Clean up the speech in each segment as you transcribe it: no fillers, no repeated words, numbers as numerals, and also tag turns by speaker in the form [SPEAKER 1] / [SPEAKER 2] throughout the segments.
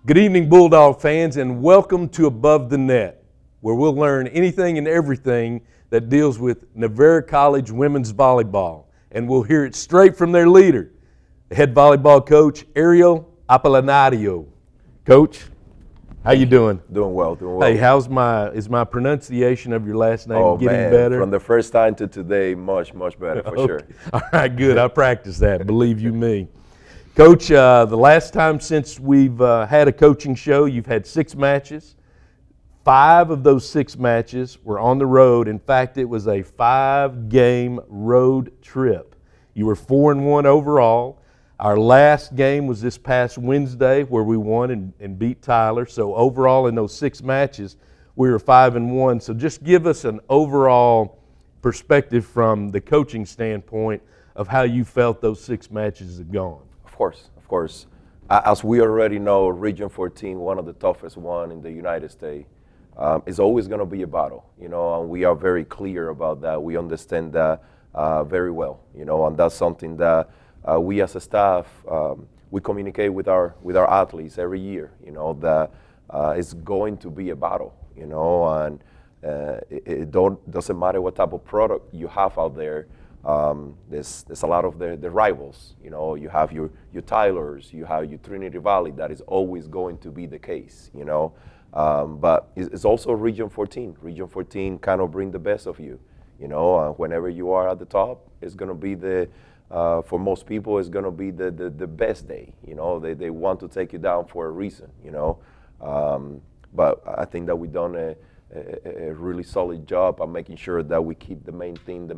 [SPEAKER 1] Good evening, Bulldog fans, and welcome to Above the Net, where we'll learn anything and everything that deals with Navarre College women's volleyball. And we'll hear it straight from their leader, the head volleyball coach, Ariel Apolinario. Coach, how you doing?
[SPEAKER 2] Doing well, doing well.
[SPEAKER 1] Hey, is my pronunciation of your last name getting better?
[SPEAKER 2] From the first time to today, much better for sure.
[SPEAKER 1] All right, good. I practiced that, believe you me. Coach, the last time since we've had a coaching show, you've had 6 matches. 5 of those 6 matches were on the road. In fact, it was a 5-game road trip. You were 4-1 overall. Our last game was this past Wednesday where we won and beat Tyler. So overall in those 6 matches, we were 5-1. So just give us an overall perspective from the coaching standpoint of how you felt those 6 matches have gone.
[SPEAKER 2] Of course. As we already know, Region 14, one of the toughest one in the United States, is always going to be a battle, and we are very clear about that. We understand that very well, and that's something that we as a staff, we communicate with our athletes every year, that it's going to be a battle, and it doesn't matter what type of product you have out there. There's a lot of the rivals, you have your Tylers, you have your Trinity Valley. That is always going to be the case, but it's also Region 14. Region 14 kind of bring the best of you, whenever you are at the top, it's going to be for most people, it's going to be the best day, they want to take you down for a reason, but I think that we've done a really solid job of making sure that we keep the main thing,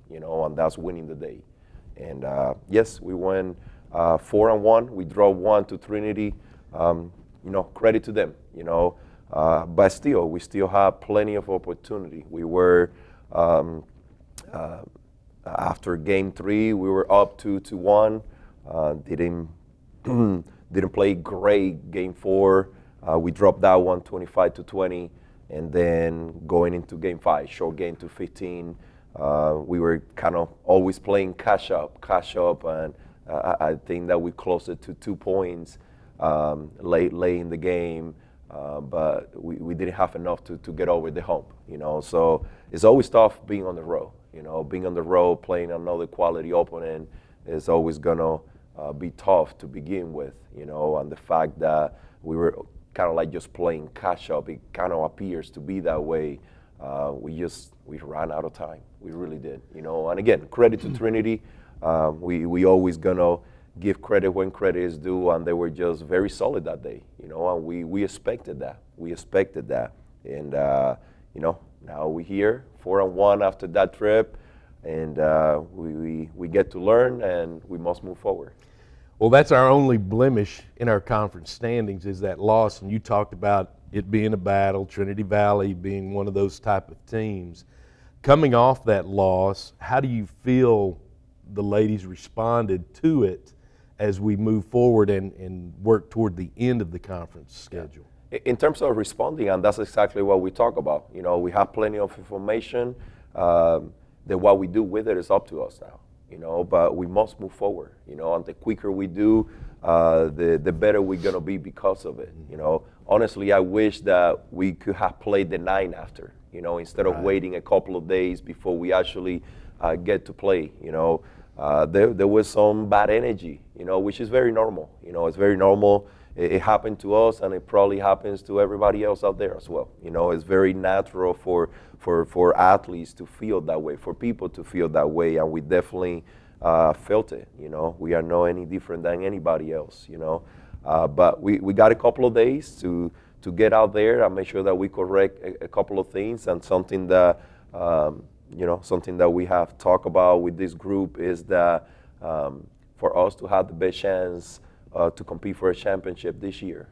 [SPEAKER 2] and that's winning the day. And yes, we went 4-1. We draw 1 to Trinity. Credit to them. But still, we still have plenty of opportunity. We were after game 3, we were up 2-1. Didn't play great game 4. We dropped that one 25-20. And then going into game 5, short game to 15, we were kind of always playing cash up, and I think that we closed it to 2 points late in the game, but we didn't have enough to get over the hump, So it's always tough being on the road, being on the road, playing another quality opponent is always gonna be tough to begin with, and the fact that we were kind of like just playing catch up. It kind of appears to be that way. We ran out of time. We really did, And again, credit to Trinity. We always gonna give credit when credit is due, and they were just very solid that day, And we expected that. And now we're here 4-1 after that trip, and we get to learn, and we must move forward.
[SPEAKER 1] Well, that's our only blemish in our conference standings is that loss, and you talked about it being a battle, Trinity Valley being one of those type of teams. Coming off that loss, how do you feel the ladies responded to it as we move forward and work toward the end of the conference schedule?
[SPEAKER 2] In terms of responding, and that's exactly what we talk about. We have plenty of information. That what we do with it is up to us now. But we must move forward, and the quicker we do, the better we're going to be because of it, Honestly, I wish that we could have played the 9 after, instead of waiting a couple of days before we actually get to play, There was some bad energy, which is very normal, It's very normal. It happened to us, and it probably happens to everybody else out there as well. It's very natural for athletes to feel that way, for people to feel that way, and we definitely felt it. We are not any different than anybody else. But we got a couple of days to get out there and make sure that we correct a couple of things, and something that something that we have talked about with this group is that for us to have the best chance to compete for a championship this year.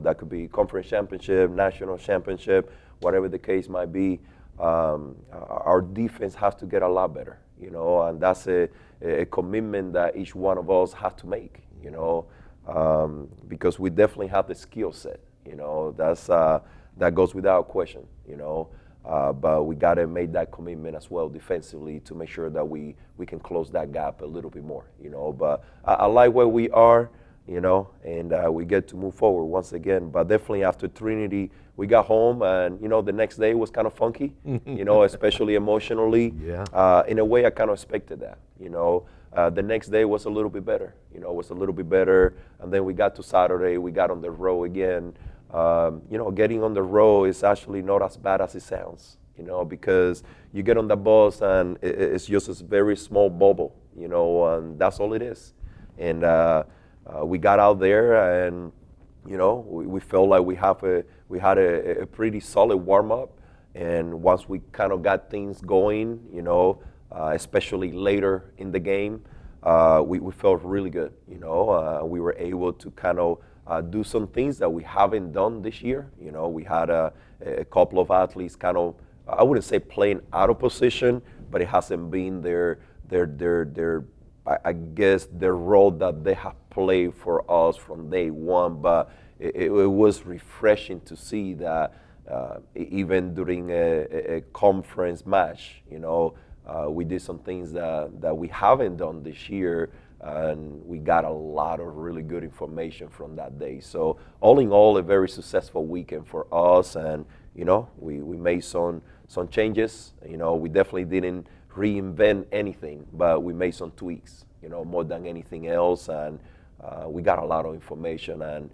[SPEAKER 2] That could be conference championship, national championship, whatever the case might be. Our defense has to get a lot better, and that's a commitment that each one of us has to make, because we definitely have the skill set, that goes without question, but we got to make that commitment as well defensively to make sure that we can close that gap a little bit more, But I like where we are. and we get to move forward once again. But definitely after Trinity, we got home, and the next day was kind of funky, especially emotionally.
[SPEAKER 1] Yeah.
[SPEAKER 2] In a way, I kind of expected that. The next day was a little bit better. Was a little bit better, and then we got to Saturday. We got on the road again. Getting on the road is actually not as bad as it sounds. Because you get on the bus and it's just a very small bubble. And that's all it is. And we got out there, and we felt like we had a pretty solid warm up. And once we kind of got things going, especially later in the game, we felt really good. We were able to kind of do some things that we haven't done this year. We had a couple of athletes kind of, I wouldn't say playing out of position, but it hasn't been their I guess their role that they have played for us from day one. But it was refreshing to see that even during a conference match, we did some things that we haven't done this year, and we got a lot of really good information from that day. So all in all, a very successful weekend for us, and we made some changes. We definitely didn't reinvent anything, but we made some tweaks, more than anything else, and we got a lot of information. And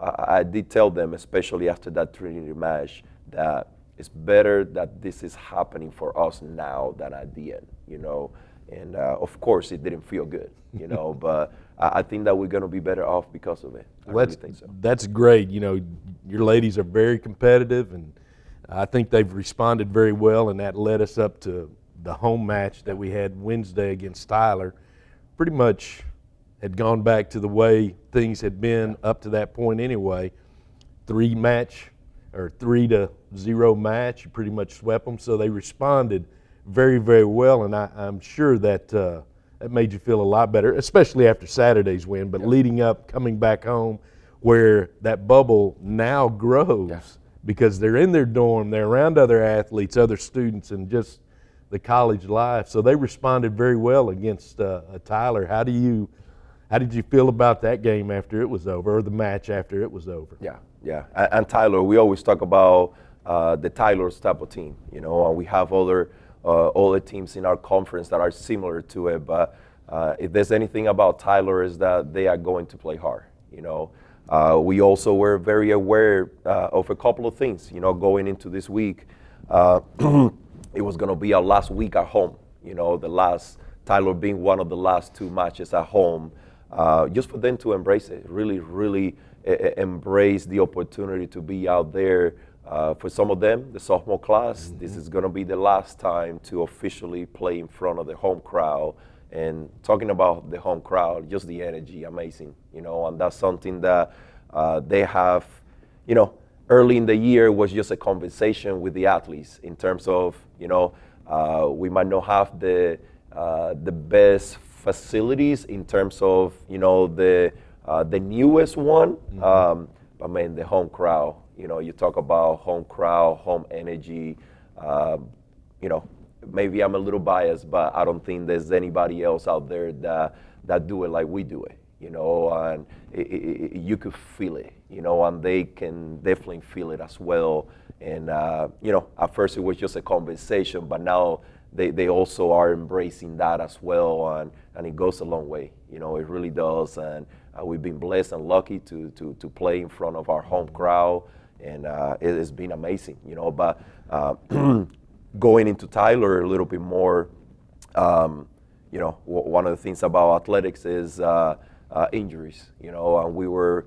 [SPEAKER 2] I did tell them, especially after that Trinity match, that it's better that this is happening for us now than at the end, And of course, it didn't feel good, but I think that we're going to be better off because of it. I really think so.
[SPEAKER 1] That's great. Your ladies are very competitive, and I think they've responded very well, and that led us up to the home match that we had Wednesday against Tyler. Pretty much had gone back to the way things had been up to that point anyway. 3-0 match, you pretty much swept them, so they responded very, very well, and I'm sure that that made you feel a lot better, especially after Saturday's win. But leading up, coming back home, where that bubble now grows because they're in their dorm, they're around other athletes, other students, and just the college life. So they responded very well against Tyler. How did you feel about that game after it was over, or the match after it was over?
[SPEAKER 2] Yeah. And Tyler, we always talk about the Tyler's type of team. And we have other teams in our conference that are similar to it. But if there's anything about Tyler, is that they are going to play hard. We also were very aware of a couple of things. Going into this week, it was going to be our last week at home. The last, Tyler being one of the last 2 matches at home, just for them to embrace it, really embrace the opportunity to be out there. For some of them, the sophomore class, this is going to be the last time to officially play in front of the home crowd. And talking about the home crowd, just the energy, amazing, and that's something that they have, early in the year was just a conversation with the athletes in terms of, we might not have the best facilities in terms of, the newest one, but man, the home crowd, you talk about home crowd, home energy, maybe I'm a little biased, but I don't think there's anybody else out there that do it like we do it, and you could feel it, and they can definitely feel it as well. And, at first it was just a conversation, but now they also are embracing that as well, and it goes a long way, it really does. And we've been blessed and lucky to play in front of our home crowd, and it has been amazing, but going into Tyler a little bit more, one of the things about athletics is injuries, and we were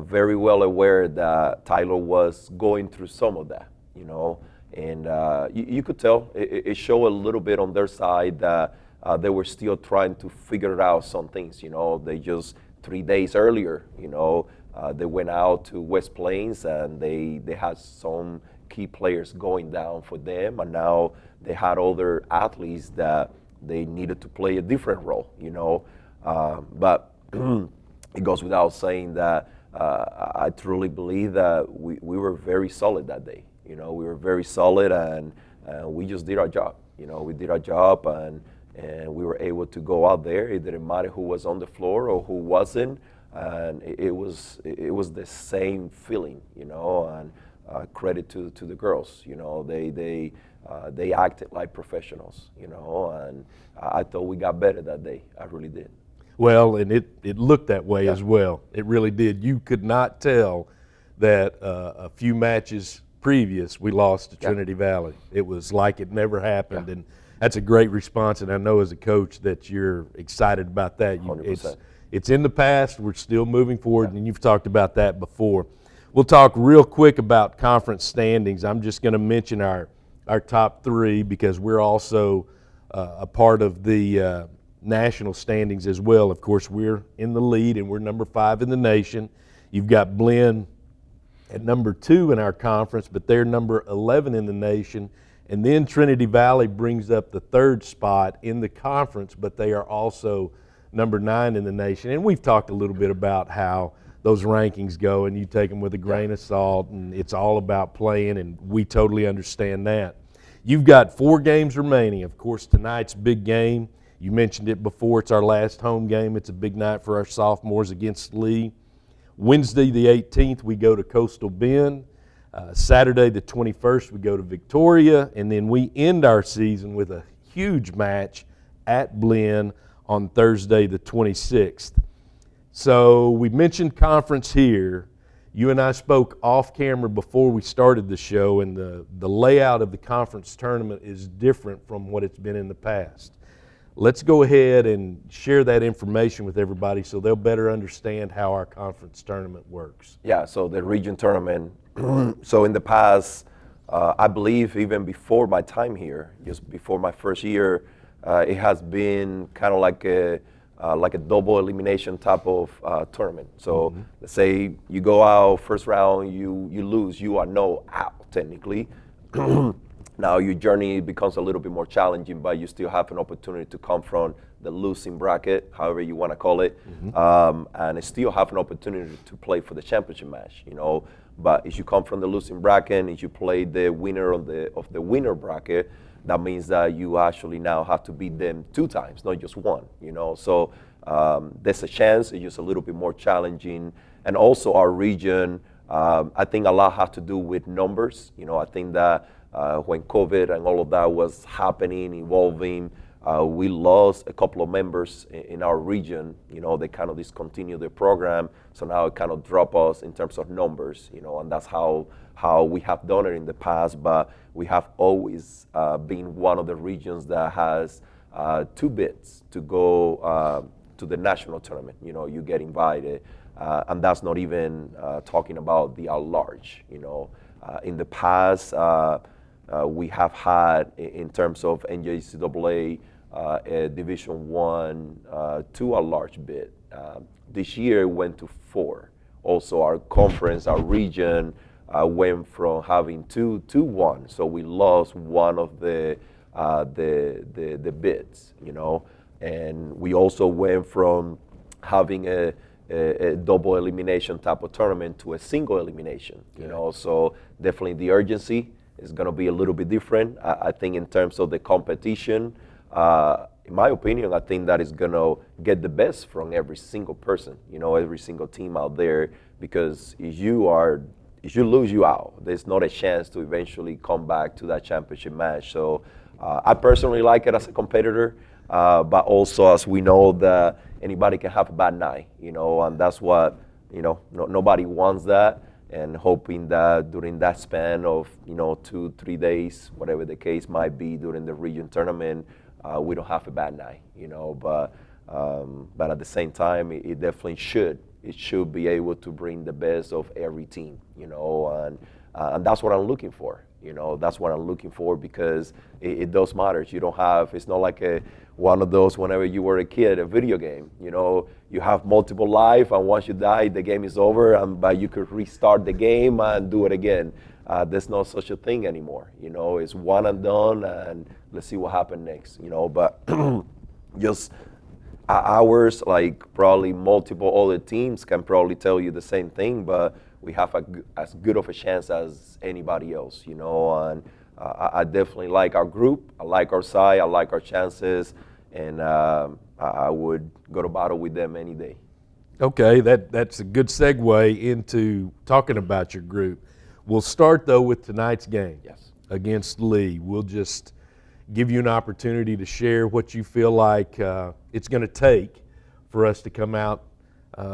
[SPEAKER 2] very well aware that Tyler was going through some of that, and you could tell it showed a little bit on their side that they were still trying to figure out some things, they just 3 days earlier, they went out to West Plains, and they had some key players going down for them, and now they had other athletes that they needed to play a different role, but it goes without saying that I truly believe that we were very solid that day. We were very solid, and we just did our job. We did our job, and we were able to go out there. It didn't matter who was on the floor or who wasn't. and it was the same feeling, you know. And credit to the girls, you know, they acted like professionals, you know, and I thought we got better that day. I really did.
[SPEAKER 1] Well, and it looked that way as well. It really did. You could not tell that a few matches previous we lost to Trinity Valley. It was like it never happened, and that's a great response. And I know as a coach that you're excited about that.
[SPEAKER 2] 100%.
[SPEAKER 1] It's in the past. We're still moving forward, and you've talked about that before. We'll talk real quick about conference standings. I'm just going to mention our top three because we're also a part of the national standings as well. Of course, we're in the lead, and we're number 5 in the nation. You've got Blinn at number 2 in our conference, but they're number 11 in the nation. And then Trinity Valley brings up the 3rd spot in the conference, but they are also number 9 in the nation. And we've talked a little bit about how those rankings go, and you take them with a grain of salt, and it's all about playing, and we totally understand that. You've got 4 games remaining. Of course, tonight's big game. You mentioned it before. It's our last home game. It's a big night for our sophomores against Lee. Wednesday the 18th, we go to Coastal Bend. Saturday the 21st, we go to Victoria, and then we end our season with a huge match at Blinn on Thursday the 26th. So we mentioned conference here. You and I spoke off camera before we started the show, and the layout of the conference tournament is different from what it's been in the past. Let's go ahead and share that information with everybody so they'll better understand how our conference tournament works.
[SPEAKER 2] Yeah, so the region tournament, so in the past, I believe even before my time here, just before my first year, it has been kind of like a double elimination type of tournament. So let's say you go out first round, you lose, you are no out technically. Now your journey becomes a little bit more challenging, but you still have an opportunity to come from the losing bracket, however you want to call it, and still have an opportunity to play for the championship match, you know. But if you come from the losing bracket and if you play the winner of the winner bracket, that means that you actually now have to beat them 2 times, not just 1, you know. So there's a chance. It's just a little bit more challenging. And also our region, I think a lot has to do with numbers. You know, I think that when COVID and all of that was happening, evolving, we lost a couple of members in our region. You know, they kind of discontinued the program. So now it kind of dropped us in terms of numbers, you know, and that's how we have done it in the past. But we have always been one of the regions that has 2 bids to go to the national tournament. You know, you get invited. And that's not even talking about the at-large, you know. In the past, we have had, in terms of NJCAA, a Division I, 2 at-large bid. This year it went to 4. Also, our conference, our region, went from having 2 to 1. So we lost one of the bids, you know. And we also went from having a double elimination type of tournament to a single elimination, you know. So definitely the urgency is going to be a little bit different. I think in terms of the competition, in my opinion, I think that is going to get the best from every single person, you know, every single team out there, because if you lose, you out. There's not a chance to eventually come back to that championship match. So I personally like it as a competitor, but also as we know that anybody can have a bad night, you know, and that's what, you know, nobody wants that. And hoping that during that span of, you know, 2-3 days, whatever the case might be during the region tournament, we don't have a bad night, you know. But at the same time, it definitely should. It should be able to bring the best of every team, you know, and that's what I'm looking for. You know, that's what I'm looking for, because it does matter. You don't have, it's not like one of those whenever you were a kid, a video game. You know, you have multiple life, and once you die, the game is over, but you could restart the game and do it again. There's no such a thing anymore. You know, it's one and done, and let's see what happens next. You know, but just ours, like probably multiple other teams can probably tell you the same thing, but we have as good of a chance as anybody else, you know. And I definitely like our group. I like our side. I like our chances, and I would go to battle with them any day.
[SPEAKER 1] Okay, that's a good segue into talking about your group. We'll start, though, with tonight's game
[SPEAKER 2] Yes.
[SPEAKER 1] against Lee. We'll just give you an opportunity to share what you feel like it's going to take for us to come out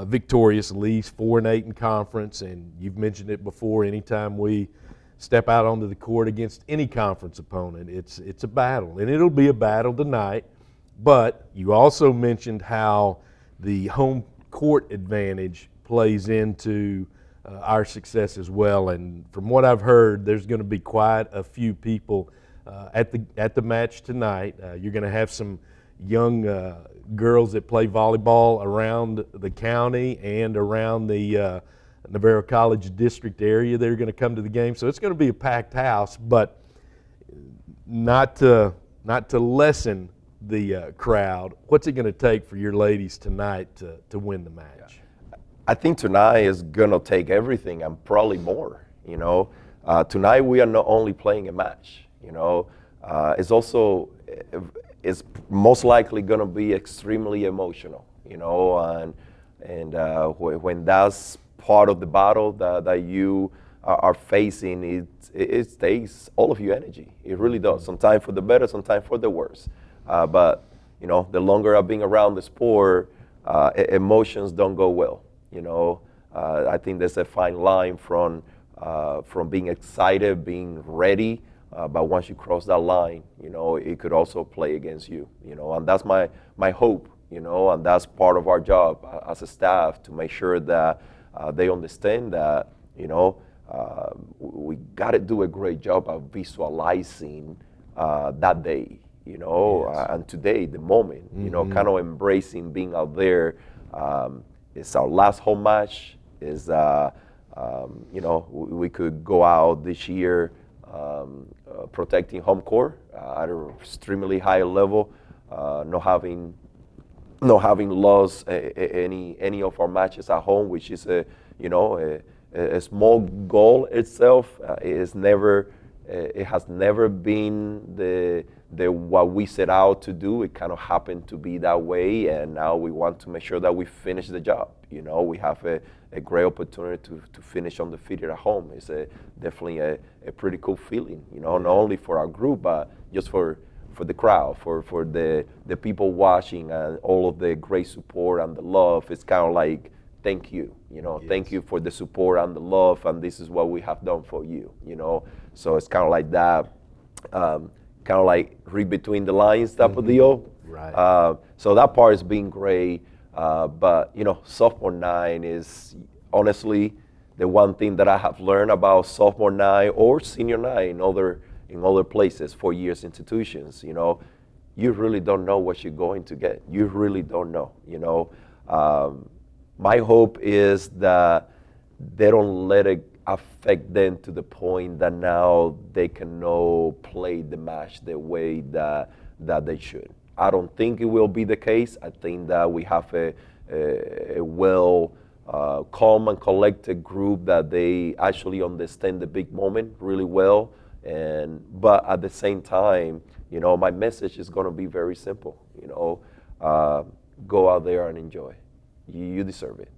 [SPEAKER 1] victorious. Lee's 4-8 in conference, and you've mentioned it before. Anytime we step out onto the court against any conference opponent, it's a battle, and it'll be a battle tonight. But you also mentioned how the home court advantage plays into our success as well. And from what I've heard, there's going to be quite a few people at the match tonight. You're going to have some young girls that play volleyball around the county and around the Navarro College district area. They're going to come to the game, so it's going to be a packed house. But not to lessen the crowd, what's it going to take for your ladies tonight to win the match?
[SPEAKER 2] I think tonight is going to take everything and probably more. Tonight we are not only playing a match. It's also it's most likely going to be extremely emotional. And when that's part of the battle that you are facing, it takes all of your energy. It really does. Sometimes for the better, sometimes for the worse. But the longer I've been around the sport, emotions don't go well. I think there's a fine line from being excited, being ready, but once you cross that line, it could also play against you. And that's my hope. And that's part of our job as a staff, to make sure that they understand that we got to do a great job of visualizing that day.
[SPEAKER 1] Yes.
[SPEAKER 2] And today, the moment, kind of embracing being out there. It's our last home match. We could go out this year protecting home court at an extremely high level, not having lost any of our matches at home, which is a small goal itself. It has never been the what we set out to do. It kind of happened to be that way, and now we want to make sure that we finish the job. We have a great opportunity to finish undefeated at home. It's definitely a pretty cool feeling, not only for our group, but just for the crowd, for the people watching, and all of the great support and the love. It's kind of like, thank you,
[SPEAKER 1] Yes.
[SPEAKER 2] Thank you for the support and the love, and this is what we have done for you, So it's kind of like that. Kind of like read between the lines type of deal.
[SPEAKER 1] Right.
[SPEAKER 2] So that part has been great. But, sophomore night is honestly the one thing that I have learned about sophomore night or senior night in other places, 4 years institutions. You really don't know what you're going to get. You really don't know. My hope is that they don't let it affect them to the point that now they cannot play the match the way that they should. I don't think it will be the case. I think that we have a well calm and collected group, that they actually understand the big moment really well. But at the same time, my message is going to be very simple. Go out there and enjoy. You deserve it.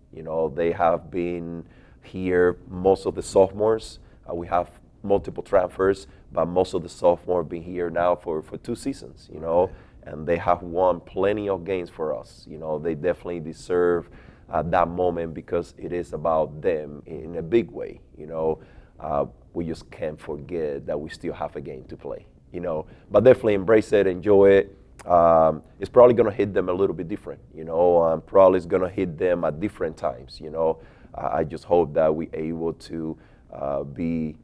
[SPEAKER 2] They have been here, most of the sophomores. We have multiple transfers, but most of the sophomores been here now for 2 seasons, and they have won plenty of games for us. They definitely deserve that moment, because it is about them in a big way. We just can't forget that we still have a game to play, but definitely embrace it, enjoy it. It's probably going to hit them a little bit different, probably it's going to hit them at different times. I just hope that we're able to be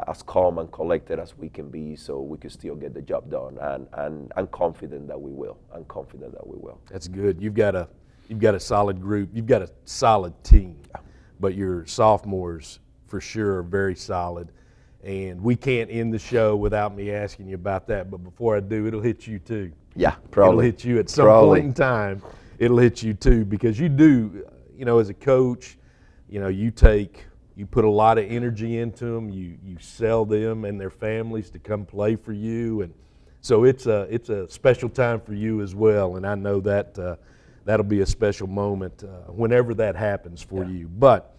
[SPEAKER 2] as calm and collected as we can be, so we can still get the job done. And I'm confident that we will.
[SPEAKER 1] That's good. You've got a solid group. You've got a solid team. But your sophomores for sure are very solid. And we can't end the show without me asking you about that. But before I do, it'll hit you too.
[SPEAKER 2] Yeah, probably.
[SPEAKER 1] It'll hit you at some point in time. It'll hit you too, because you do, as a coach, you put a lot of energy into them. You sell them and their families to come play for you, and so it's a special time for you as well. And I know that that'll be a special moment whenever that happens for you. But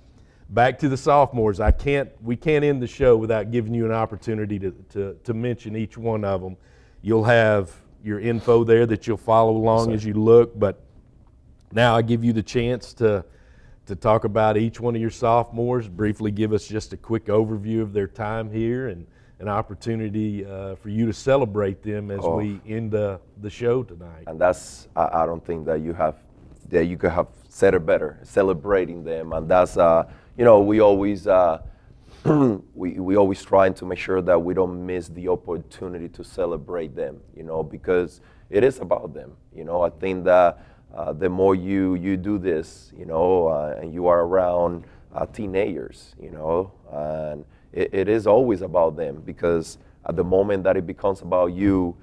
[SPEAKER 1] back to the sophomores, we can't end the show without giving you an opportunity to mention each one of them. You'll have your info there that you'll follow along as you look, but now I give you the chance to talk about each one of your sophomores, briefly give us just a quick overview of their time here and an opportunity for you to celebrate them as we end the show tonight.
[SPEAKER 2] And that's, I don't think that you could have said it better, celebrating them. And that's, we always, we always trying to make sure that we don't miss the opportunity to celebrate them, because it is about them. I think that the more you do this, and you are around teenagers, and it is always about them, because at the moment that it becomes about you,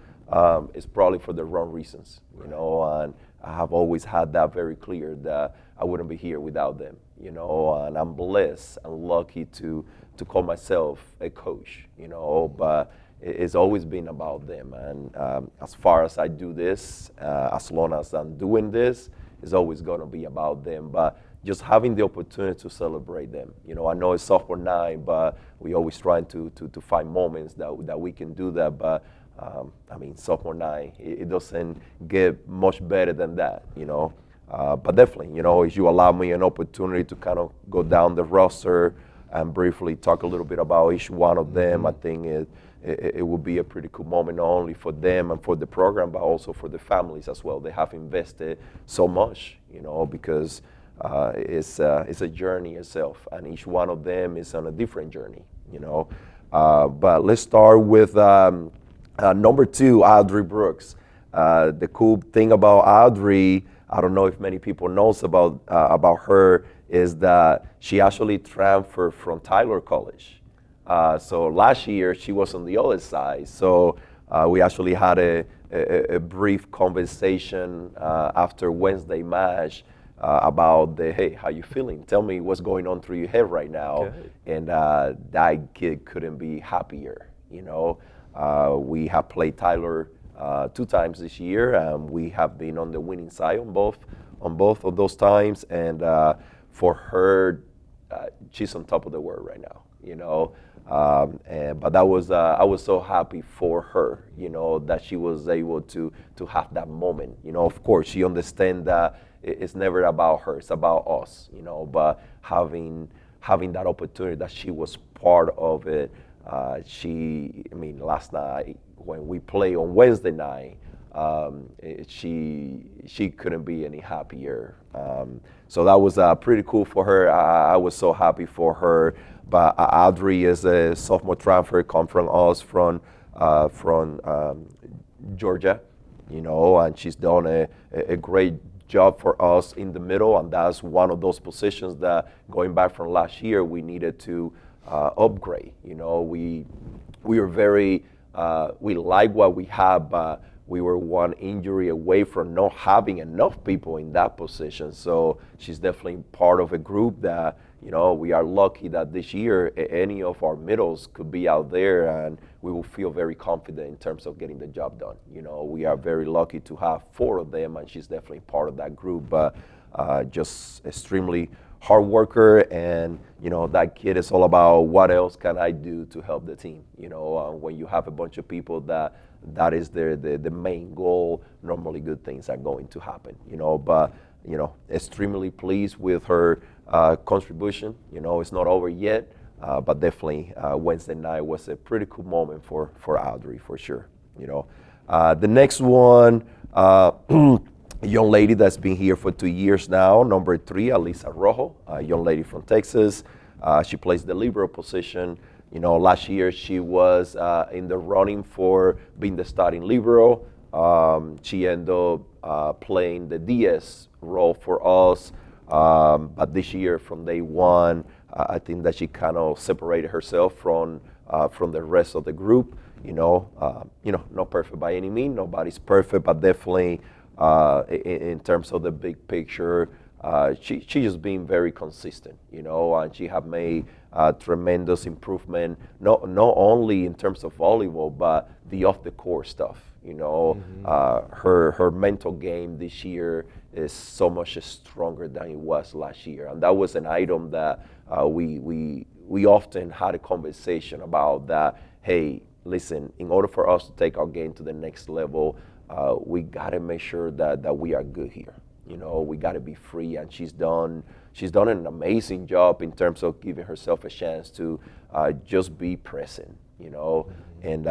[SPEAKER 2] it's probably for the wrong reasons, and I have always had that very clear that I wouldn't be here without them, and I'm blessed and lucky to call myself a coach, but it's always been about them. And as far as I do this, as long as I'm doing this, it's always going to be about them. But just having the opportunity to celebrate them. I know it's sophomore night, but we always trying to find moments that we can do that. But sophomore night, it doesn't get much better than that, But definitely, if you allow me an opportunity to kind of go down the roster and briefly talk a little bit about each one of them, I think it will be a pretty cool moment, not only for them and for the program, but also for the families as well. They have invested so much, because it's a journey itself, and each one of them is on a different journey, But let's start with number 2, Audrey Brooks. The cool thing about Audrey, I don't know if many people knows about her, is that she actually transferred from Tyler College. So last year she was on the other side. So we actually had a brief conversation after Wednesday match about hey, how you feeling? Tell me what's going on through your head right now. Okay. And that kid couldn't be happier. We have played Tyler 2 times this year, and we have been on the winning side on both of those times. And for her, she's on top of the world right now. But that was I was so happy for her, that she was able to have that moment. Of course, she understands that it's never about her; it's about us. But having that opportunity, that she was part of it. Last night when we play on Wednesday night, she couldn't be any happier. So that was pretty cool for her. I was so happy for her. But Audrey is a sophomore transfer, come from us from Georgia, and she's done a great job for us in the middle, and that's one of those positions that, going back from last year, we needed to upgrade. We were very we like what we have, but we were one injury away from not having enough people in that position. So she's definitely part of a group that, we are lucky that this year any of our middles could be out there, and we will feel very confident in terms of getting the job done. We are very lucky to have 4 of them, and she's definitely part of that group. But just extremely hard worker, and that kid is all about what else can I do to help the team. When you have a bunch of people that is the main goal, normally good things are going to happen. But extremely pleased with her contribution. It's not over yet, but definitely Wednesday night was a pretty cool moment for Audrey, for sure. The next one, a young lady that's been here for 2 years now, number 3, Alisa Rojo, a young lady from Texas. She plays the libero position. Last year she was in the running for being the starting libero. She ended up playing the DS role for us. But this year, from day one, I think that she kind of separated herself from the rest of the group. Not perfect by any means. Nobody's perfect, but definitely in terms of the big picture, she just been very consistent, and she have made tremendous improvement, not only in terms of volleyball, but the off the court stuff. Her mental game this year is so much stronger than it was last year. And that was an item that we often had a conversation about that, hey, listen, in order for us to take our game to the next level, we got to make sure that we are good here. You know, we got to be free, and she's done an amazing job in terms of giving herself a chance to just be present, you know, and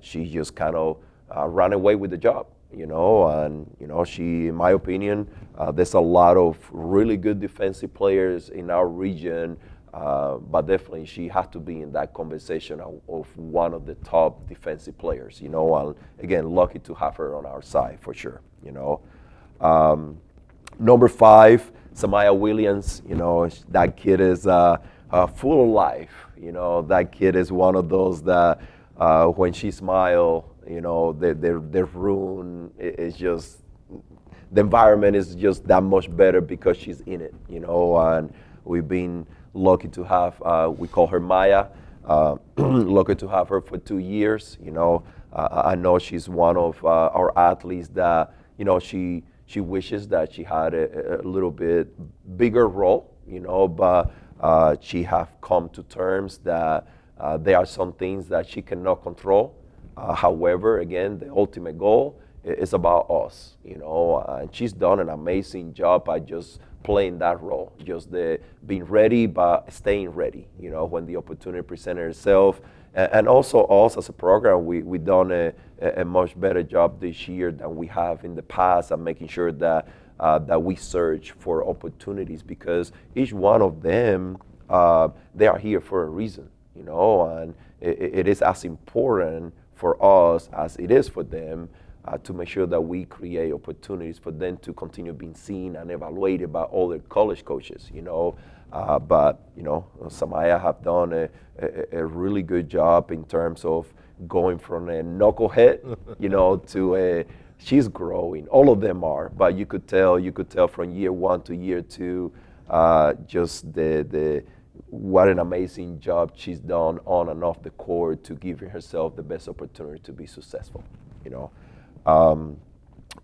[SPEAKER 2] she just kind of ran away with the job, you know, and, you know, she, in my opinion, there's a lot of really good defensive players in our region, but definitely she has to be in that conversation of one of the top defensive players, you know, and again, lucky to have her on our side for sure, you know. Number 5, Samaya Williams, you know, that kid is full of life. You know, that kid is one of those that when she smiles, you know, their room is just, the environment is just that much better because she's in it, you know, and we've been lucky to have, we call her Maya, lucky to have her for 2 years, you know. I know she's one of our athletes that, you know, she wishes that she had a little bit bigger role, you know, but she have come to terms that there are some things that she cannot control. However, again, the ultimate goal is about us, you know, and she's done an amazing job at just playing that role, just being ready but staying ready, you know, when the opportunity presented itself. And also us as a program, we've done a much better job this year than we have in the past at making sure that we search for opportunities, because each one of them, they are here for a reason, you know, and it is as important for us as it is for them to make sure that we create opportunities for them to continue being seen and evaluated by other college coaches, you know. But, you know, Samaya have done a really good job in terms of going from a knucklehead, you know, to she's growing. All of them are, but you could tell from year 1 to year 2, just what an amazing job she's done on and off the court to give herself the best opportunity to be successful, you know.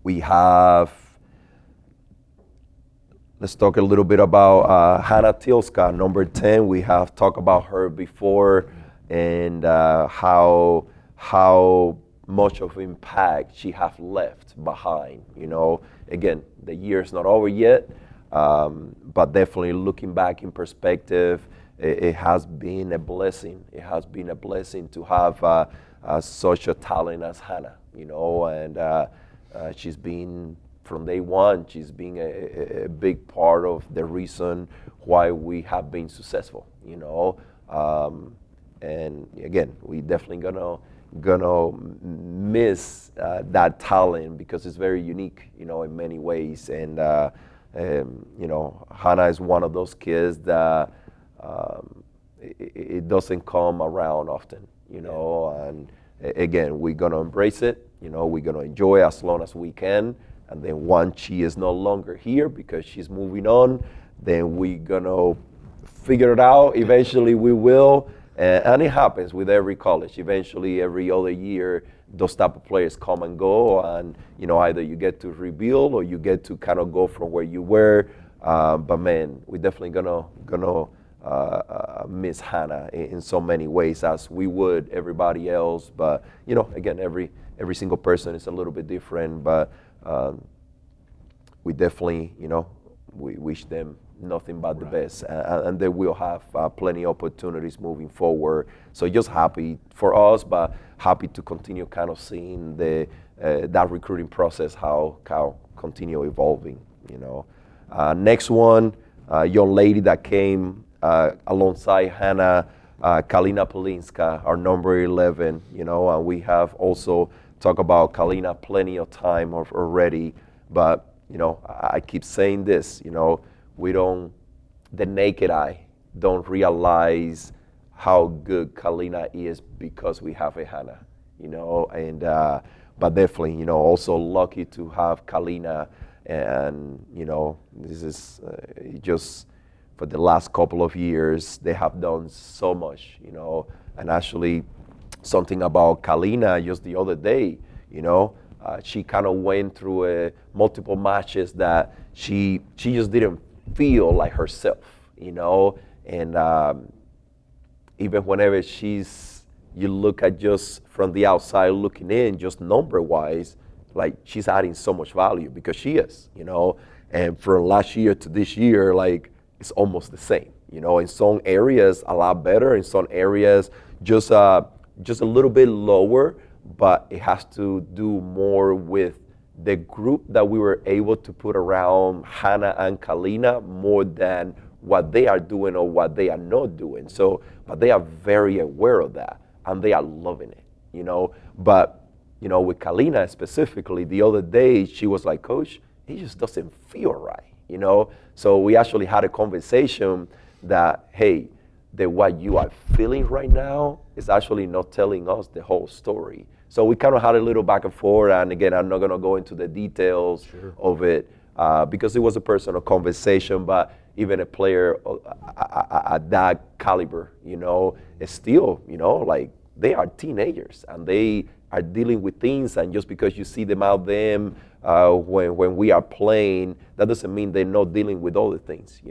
[SPEAKER 2] We have, let's talk a little bit about Hannah Tilska, number 10. We have talked about her before, and how much of impact she have left behind. You know, again, the year is not over yet, but definitely looking back in perspective, it has been a blessing. It has been a blessing to have such a talent as Hannah, you know, and she's been, from day one, she's been a big part of the reason why we have been successful, you know. And again, we definitely gonna miss that talent because it's very unique, you know, in many ways. And you know, Hannah is one of those kids that it doesn't come around often, you know. And again, we're gonna embrace it, you know. We're gonna enjoy it as long as we can. And then once she is no longer here because she's moving on, then we're gonna figure it out. Eventually we will. And it happens with every college. Eventually, every other year, those type of players come and go, and you know, either you get to rebuild or you get to kind of go from where you were. But man, we're definitely gonna miss Hannah in so many ways, as we would everybody else. But you know, again, every single person is a little bit different. But we definitely, you know, we wish them nothing but the best, and they will have plenty of opportunities moving forward. So just happy for us, but happy to continue kind of seeing that recruiting process, how continue evolving, you know. Next one, young lady that came alongside Hannah, Kalina Polinska, our number 11, you know, and we have also talked about Kalina plenty of time already, but you know, I keep saying this, you know, the naked eye don't realize how good Kalina is because we have a Hannah, you know. And but definitely, you know, also lucky to have Kalina, and you know, this is just for the last couple of years they have done so much, you know. And actually, something about Kalina just the other day, you know, She kind of went through multiple matches that she just didn't feel like herself, and even whenever you look at just from the outside looking in, just number-wise, like she's adding so much value because she is, and from last year to this year, like it's almost the same, in some areas a lot better, in some areas just a little bit lower, but it has to do more with the group that we were able to put around Hannah and Kalina more than what they are doing or what they are not doing. So, but they are very aware of that and they are loving it, But, with Kalina specifically, the other day she was like, Coach, it just doesn't feel right, So we actually had a conversation that, hey, what you are feeling right now is actually not telling us the whole story. So we kind of had a little back and forth, and again, I'm not going to go into the details of it because it was a personal conversation, but even a player at that caliber, is still, like they are teenagers and they are dealing with things, and just because you see them out there when we are playing, that doesn't mean they're not dealing with other things,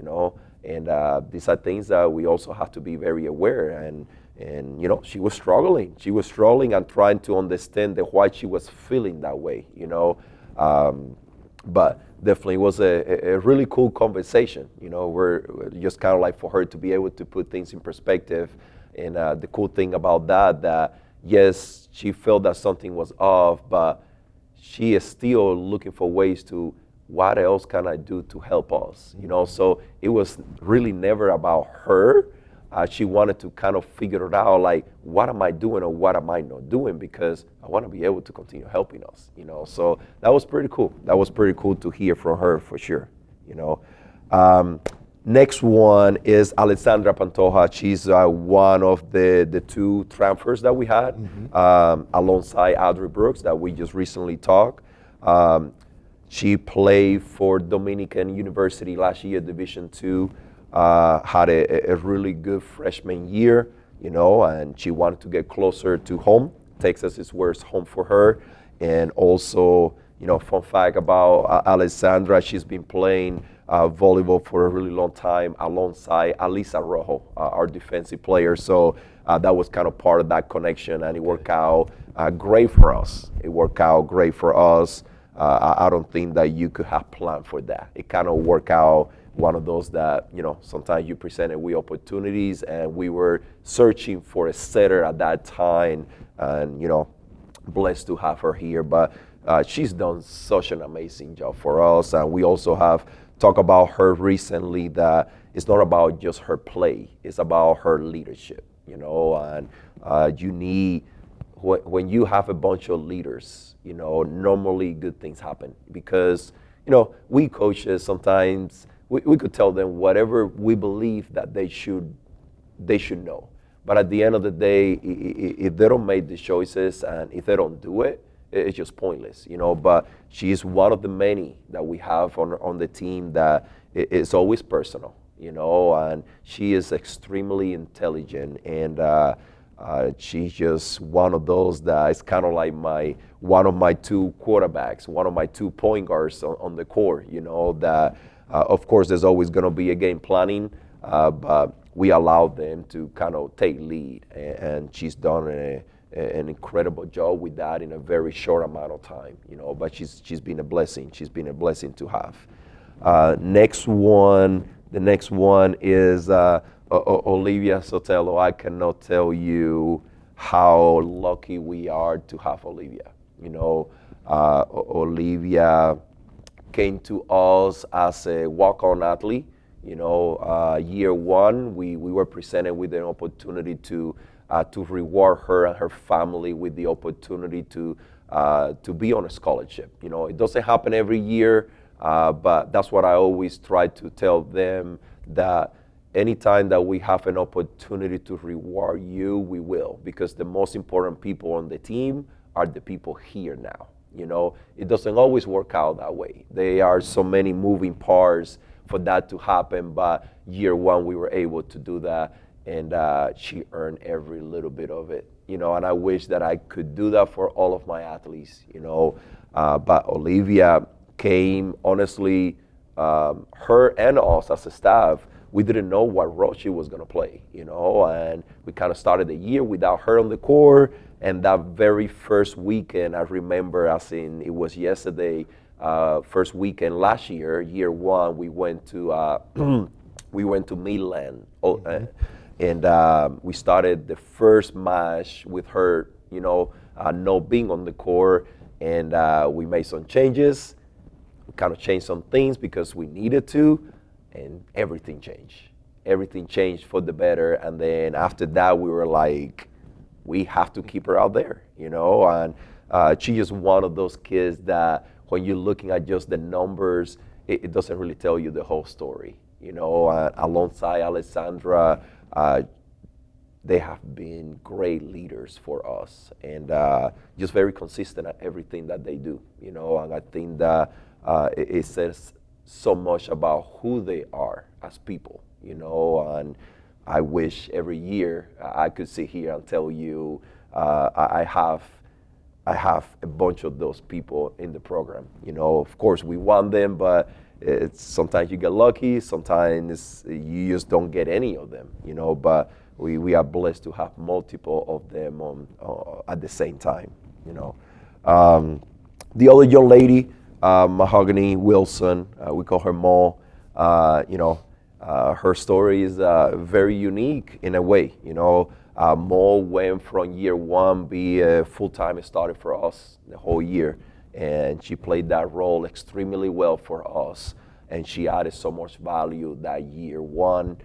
[SPEAKER 2] And these are things that we also have to be very aware. And she was struggling. She was struggling and trying to understand why she was feeling that way, But definitely was a really cool conversation, We're just kind of like for her to be able to put things in perspective. And the cool thing about that yes, she felt that something was off, but she is still looking for ways to, what else can I do to help us? So it was really never about her. She wanted to kind of figure it out, like, what am I doing or what am I not doing? Because I want to be able to continue helping us, So that was pretty cool. That was pretty cool to hear from her for sure, Next one is Alessandra Pantoja. She's one of the two transfers that we had alongside Audrey Brooks that we just recently talked. She played for Dominican University last year, Division II, had a really good freshman year, and she wanted to get closer to home. Texas is where it's home for her. And also, fun fact about Alessandra, she's been playing volleyball for a really long time alongside Alisa Rojo, our defensive player. So that was kind of part of that connection, and it worked out great for us. I don't think that you could have planned for that. It kind of worked out, one of those that, sometimes you presented with opportunities, and we were searching for a setter at that time, and, blessed to have her here. But she's done such an amazing job for us, and we also have talked about her recently that it's not about just her play, it's about her leadership, and you need, when you have a bunch of leaders, normally good things happen because, we coaches sometimes, we could tell them whatever we believe that they should know. But at the end of the day, if they don't make the choices and if they don't do it, it's just pointless, But she is one of the many that we have on the team that it's always personal, and she is extremely intelligent, and she's just one of those that is kind of like one of my two quarterbacks, one of my 2 point guards on the court, that of course there's always going to be a game planning, but we allow them to kind of take lead, and she's done an incredible job with that in a very short amount of time, but she's been a blessing. She's been a blessing to have. The next one is Olivia Sotelo. I cannot tell you how lucky we are to have Olivia. Olivia came to us as a walk-on athlete. Year one, we were presented with an opportunity to reward her and her family with the opportunity to be on a scholarship. It doesn't happen every year, but that's what I always try to tell them, that anytime that we have an opportunity to reward you, we will, because the most important people on the team are the people here now. It doesn't always work out that way. There are so many moving parts for that to happen, but year one we were able to do that, and she earned every little bit of it. and I wish that I could do that for all of my athletes, But Olivia came, honestly, her and us as a staff, we didn't know what role she was going to play, and we kind of started the year without her on the court. And that very first weekend, I remember, as in it was yesterday, first weekend last year, year one, we went to Milan, and we started the first match with her, not being on the court, and we made some changes. We kind of changed some things because we needed to, and everything changed. Everything changed for the better, and then after that, we were like, we have to keep her out there, and she's just one of those kids that when you're looking at just the numbers, it doesn't really tell you the whole story, alongside Alessandra, they have been great leaders for us, and just very consistent at everything that they do, and I think that it says so much about who they are as people, and I wish every year I could sit here and tell you I have a bunch of those people in the program. Of course we want them, but sometimes you get lucky, sometimes you just don't get any of them. But we are blessed to have multiple of them at the same time. The other young lady, Mahogany Wilson, we call her Mo. Her story is very unique in a way. Mo went from year one, be a full-time starter for us the whole year, and she played that role extremely well for us, and she added so much value that year one.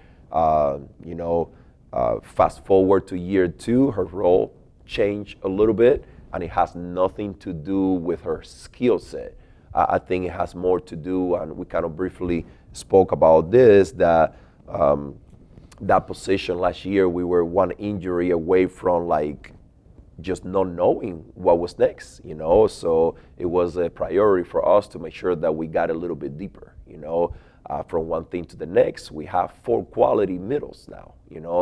[SPEAKER 2] Fast forward to year two, her role changed a little bit, and it has nothing to do with her skill set. I think it has more to do, and we kind of briefly spoke about this, that that position last year, we were one injury away from just not knowing what was next, so it was a priority for us to make sure that we got a little bit deeper, from one thing to the next. We have 4 quality middles now,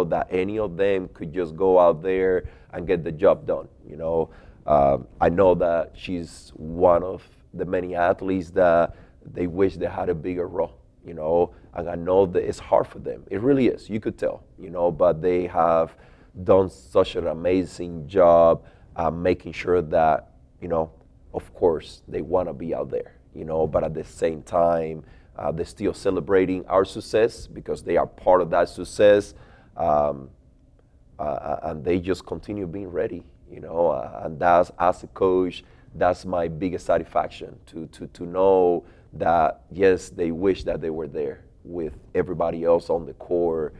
[SPEAKER 2] that any of them could just go out there and get the job done, I know that she's one of the many athletes that they wish they had a bigger role, and I know that it's hard for them. It really is. You could tell, but they have done such an amazing job making sure that, of course, they want to be out there, but at the same time, they're still celebrating our success because they are part of that success, and they just continue being ready, and that's, as a coach, that's my biggest satisfaction, to know that, yes, they wish that they were there with everybody else on the court,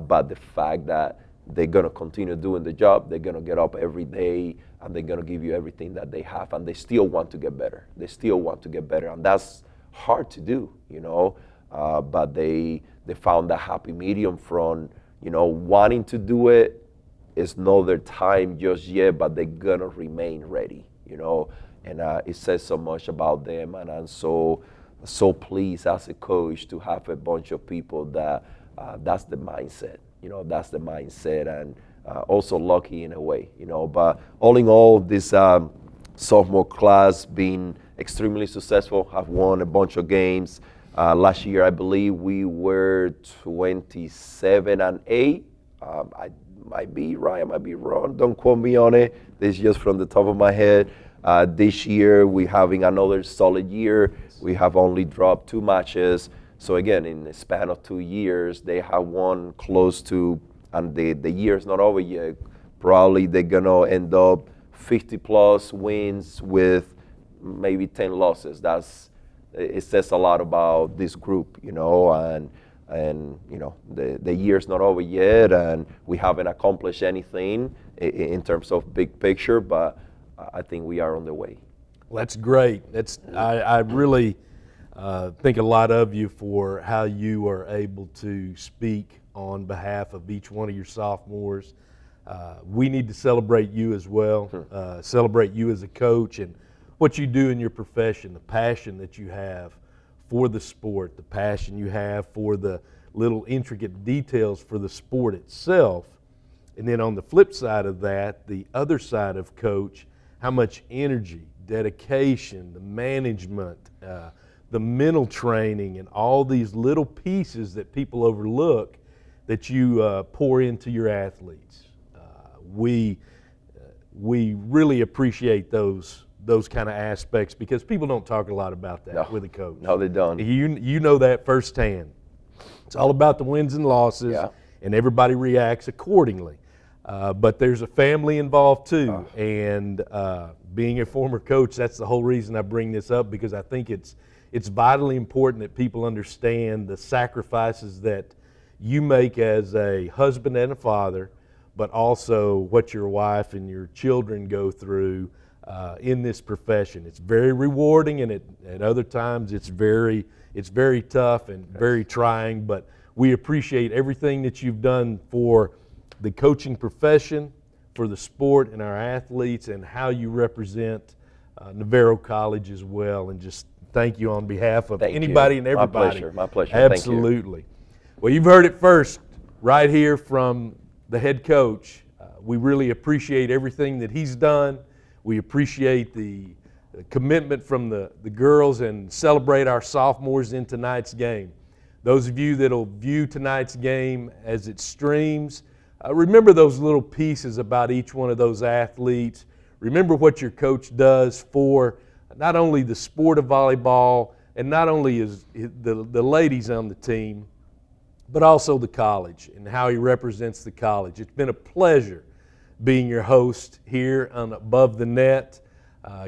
[SPEAKER 2] but the fact that they're going to continue doing the job, they're going to get up every day, and they're going to give you everything that they have, and they still want to get better. They still want to get better, and that's hard to do, but they found that happy medium from, wanting to do it. It's not their time just yet, but they're going to remain ready, and it says so much about them, and I'm so pleased as a coach to have a bunch of people that that's the mindset, that's the mindset, and also lucky in a way, but all in all, this sophomore class being extremely successful, have won a bunch of games. Last year, I believe we were 27-8. I might be right, I might be wrong. Don't quote me on it. This is just from the top of my head. This year, we're having another solid year. We have only dropped 2 matches. So again, in the span of 2 years, they have won close to, and the year is not over yet. Probably they're gonna end up 50+ wins with maybe 10 losses. It says a lot about this group, and the year's not over yet, and we haven't accomplished anything in terms of big picture, but I think we are on the way.
[SPEAKER 1] Well, that's great. I really think a lot of you for how you are able to speak on behalf of each one of your sophomores. We need to celebrate you as well, celebrate you as a coach and what you do in your profession, the passion that you have for the sport, the passion you have for the little intricate details for the sport itself, And then on the flip side of that, the other side of coach, how much energy, dedication, the management, the mental training, and all these little pieces that people overlook that you pour into your athletes. We really appreciate those kind of aspects because people don't talk a lot about that with a coach.
[SPEAKER 2] No, they don't.
[SPEAKER 1] You know that firsthand. It's all about the wins and losses, and everybody reacts accordingly. But there's a family involved too, and being a former coach, that's the whole reason I bring this up, because I think it's vitally important that people understand the sacrifices that you make as a husband and a father, but also what your wife and your children go through in this profession. It's very rewarding, and at other times it's very tough and very trying, but we appreciate everything that you've done for the coaching profession, for the sport and our athletes, and how you represent Navarro College as well. And just thank you on behalf of anybody and everybody.
[SPEAKER 2] My pleasure.
[SPEAKER 1] Absolutely. Thank you. Well, you've heard it first right here from the head coach. We really appreciate everything that he's done. We appreciate the commitment from the girls and celebrate our sophomores in tonight's game. Those of you that will view tonight's game as it streams, remember those little pieces about each one of those athletes. Remember what your coach does for not only the sport of volleyball and not only the ladies on the team, but also the college and how he represents the college. It's been a pleasure being your host here on Above the Net,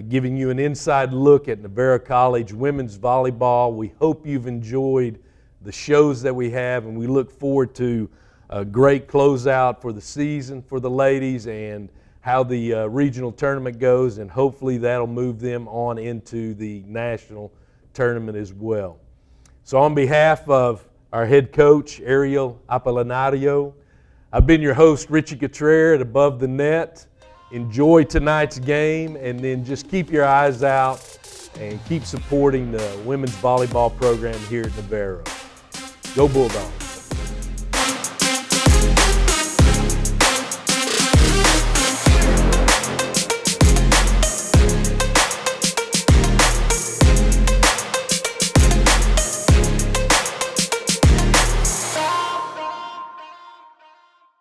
[SPEAKER 1] giving you an inside look at Navarro College women's volleyball. We hope you've enjoyed the shows that we have, and we look forward to a great closeout for the season for the ladies and how the regional tournament goes, and hopefully that'll move them on into the national tournament as well. So on behalf of our head coach, Ariel Apolinario, I've been your host, Richie Cottrell at Above the Net. Enjoy tonight's game, and then just keep your eyes out and keep supporting the women's volleyball program here at Navarro. Go Bulldogs.